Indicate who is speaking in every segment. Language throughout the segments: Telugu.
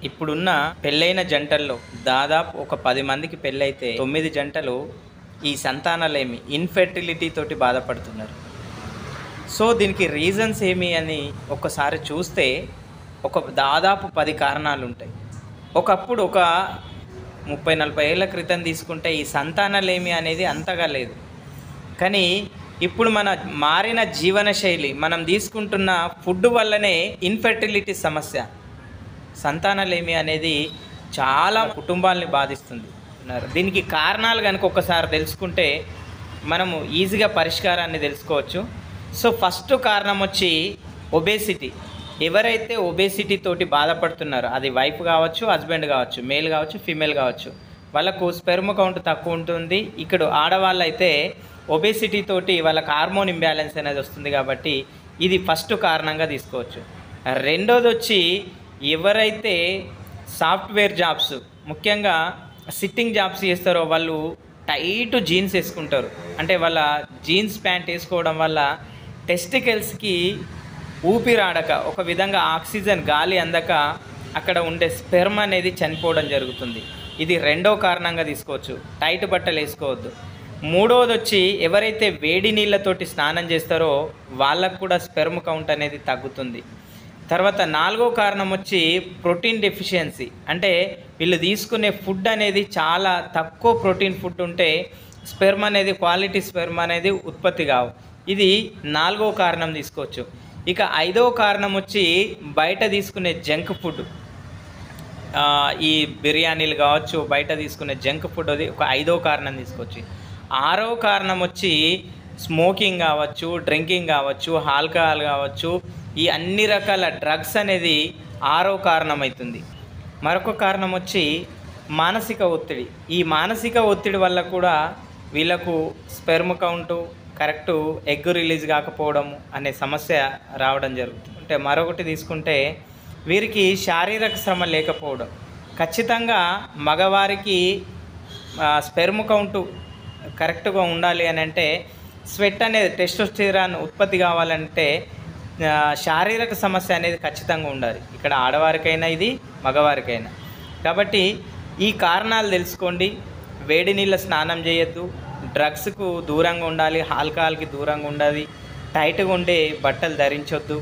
Speaker 1: ఇప్పుడున్న పెళ్ళైన జంటల్లో దాదాపు ఒక 10 మందికి పెళ్ళైతే 9 జంటలు ఈ సంతానలేమి ఇన్ఫెర్టిలిటీ తోటి బాధపడుతున్నారు. సో దీనికి రీజన్స్ ఏమి అని ఒక్కసారి చూస్తే దాదాపు 10 కారణాలు ఉంటాయి. ఒకప్పుడు ఒక 30-40 ఏళ్ల క్రితం తీసుకుంటే ఈ సంతానలేమి అనేది అంతగా లేదు. కానీ ఇప్పుడు మన మారిన జీవనశైలి, మనం తీసుకుంటున్న ఫుడ్ వల్లనే ఇన్ఫెర్టిలిటీ సమస్య, సంతానలేమి అనేది చాలా కుటుంబాలని బాధిస్తుంది. దీనికి కారణాలు కనుక ఒకసారి తెలుసుకుంటే మనము ఈజీగా పరిష్కారాన్ని తెలుసుకోవచ్చు. సో ఫస్ట్ కారణం వచ్చి ఒబేసిటీ. ఎవరైతే ఒబేసిటీ తోటి బాధపడుతున్నారో, అది వైఫ్ కావచ్చు, హస్బెండ్ కావచ్చు, మేల్ కావచ్చు, ఫీమేల్ కావచ్చు, వాళ్ళకు స్పెర్మ్ కౌంట్ తక్కువ ఉంటుంది. ఇక్కడ ఆడవాళ్ళు అయితే ఒబేసిటీ తోటి వాళ్ళకి హార్మోన్ ఇంబ్యాలెన్స్ అనేది వస్తుంది. కాబట్టి ఇది ఫస్ట్ కారణంగా తీసుకోవచ్చు. రెండోది వచ్చి ఎవరైతే సాఫ్ట్వేర్ జాబ్స్, ముఖ్యంగా సిట్టింగ్ జాబ్స్ చేస్తారో వాళ్ళు టైట్ జీన్స్ వేసుకుంటారు. అంటే వాళ్ళ జీన్స్ ప్యాంట్ వేసుకోవడం వల్ల టెస్టికల్స్కి ఊపిరాడక, ఒక విధంగా ఆక్సిజన్ గాలి అందక అక్కడ ఉండే స్పెర్మ్ అనేది చనిపోవడం జరుగుతుంది. ఇది రెండో కారణంగా తీసుకోవచ్చు. టైట్ బట్టలు వేసుకోవద్దు. మూడవది వచ్చి ఎవరైతే వేడి నీళ్ళతోటి స్నానం చేస్తారో వాళ్ళకు కూడా స్పెర్మ్ కౌంట్ అనేది తగ్గుతుంది. తర్వాత నాలుగో కారణం వచ్చి ప్రోటీన్ డెఫిషియన్సీ. అంటే వీళ్ళు తీసుకునే ఫుడ్ అనేది చాలా తక్కువ ప్రోటీన్ ఫుడ్ ఉంటే స్పెర్మ్ అనేది, క్వాలిటీ స్పెర్మ్ అనేది ఉత్పత్తి కావు. ఇది నాలుగో కారణం తీసుకోవచ్చు. ఇక ఐదో కారణం వచ్చి బయట తీసుకునే జంక్ ఫుడ్, ఈ బిర్యానీలు కావచ్చు, బయట తీసుకునే జంక్ ఫుడ్, అది ఒక ఐదో కారణం తీసుకోవచ్చు. ఆరో కారణం వచ్చి స్మోకింగ్ కావచ్చు, డ్రింకింగ్ కావచ్చు, ఆల్కహాల్ కావచ్చు, ఈ అన్ని రకాల డ్రగ్స్ అనేది ఆరో కారణం అవుతుంది. మరొక కారణం వచ్చి మానసిక ఒత్తిడి. ఈ మానసిక ఒత్తిడి వల్ల కూడా వీళ్ళకు sperm count correct, egg release కాకపోవడం అనే సమస్య రావడం జరుగుతుంది. అంటే మరొకటి తీసుకుంటే వీరికి శారీరక శ్రమ లేకపోవడం. ఖచ్చితంగా మగవారికి స్పెర్మ్ కౌంటు కరెక్ట్గా ఉండాలి అని అంటే, స్వెట్ అనేది, టెస్టోస్టెరాన్ ఉత్పత్తి కావాలంటే శారీరక సమస్య అనేది ఖచ్చితంగా ఉండాలి. ఇక్కడ ఆడవారికైనా ఇది, మగవారికైనా. కాబట్టి ఈ కారణాలు తెలుసుకోండి. వేడి నీళ్ళ స్నానం చేయొద్దు, డ్రగ్స్కు దూరంగా ఉండాలి, ఆల్కహాల్కి దూరంగా ఉండాలి, టైట్గా ఉండే బట్టలు ధరించొద్దు.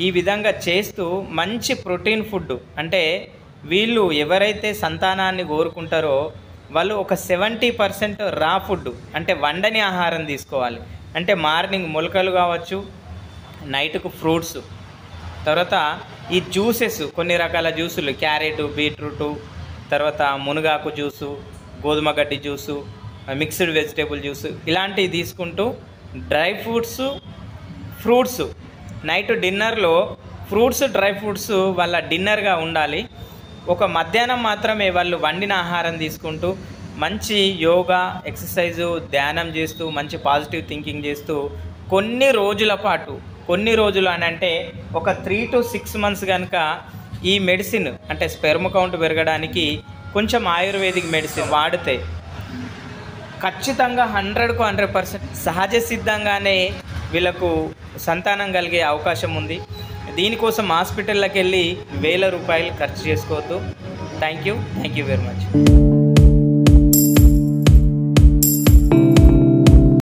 Speaker 1: ఈ విధంగా చేస్తూ మంచి ప్రోటీన్ ఫుడ్, అంటే వీళ్ళు ఎవరైతే సంతానాన్ని కోరుకుంటారో వాళ్ళు ఒక 70% రా ఫుడ్, అంటే వండని ఆహారం తీసుకోవాలి. అంటే మార్నింగ్ మొలకలు కావచ్చు, నైట్కు ఫ్రూట్స్, తర్వాత ఈ జ్యూసెస్, కొన్ని రకాల జ్యూసులు, క్యారెట్, బీట్రూటు, తర్వాత మునగాకు జ్యూసు, గోధుమ గడ్డి జ్యూసు, మిక్స్డ్ వెజిటేబుల్ జ్యూసు, ఇలాంటివి తీసుకుంటూ డ్రై ఫ్రూట్స్ నైట్ డిన్నర్లో ఫ్రూట్స్, డ్రై ఫ్రూట్స్ వాళ్ళ డిన్నర్గా ఉండాలి. ఒక మధ్యాహ్నం మాత్రమే వాళ్ళు వండిన ఆహారం తీసుకుంటూ మంచి యోగా, ఎక్సర్సైజు, ధ్యానం చేస్తూ, మంచి పాజిటివ్ థింకింగ్ చేస్తూ కొన్ని రోజులు అని అంటే ఒక 3 to 6 months కనుక ఈ మెడిసిన్, అంటే స్పెర్మ్ కౌంట్ పెరగడానికి కొంచెం ఆయుర్వేదిక్ మెడిసిన్ వాడితే ఖచ్చితంగా 100% సహజ సిద్ధంగానే వీళ్ళకు సంతానం కలిగే అవకాశం ఉంది. దీనికోసం హాస్పిటల్లోకి వెళ్ళి ₹1000 ఖర్చు చేసుకోవద్దు. Thank you very much.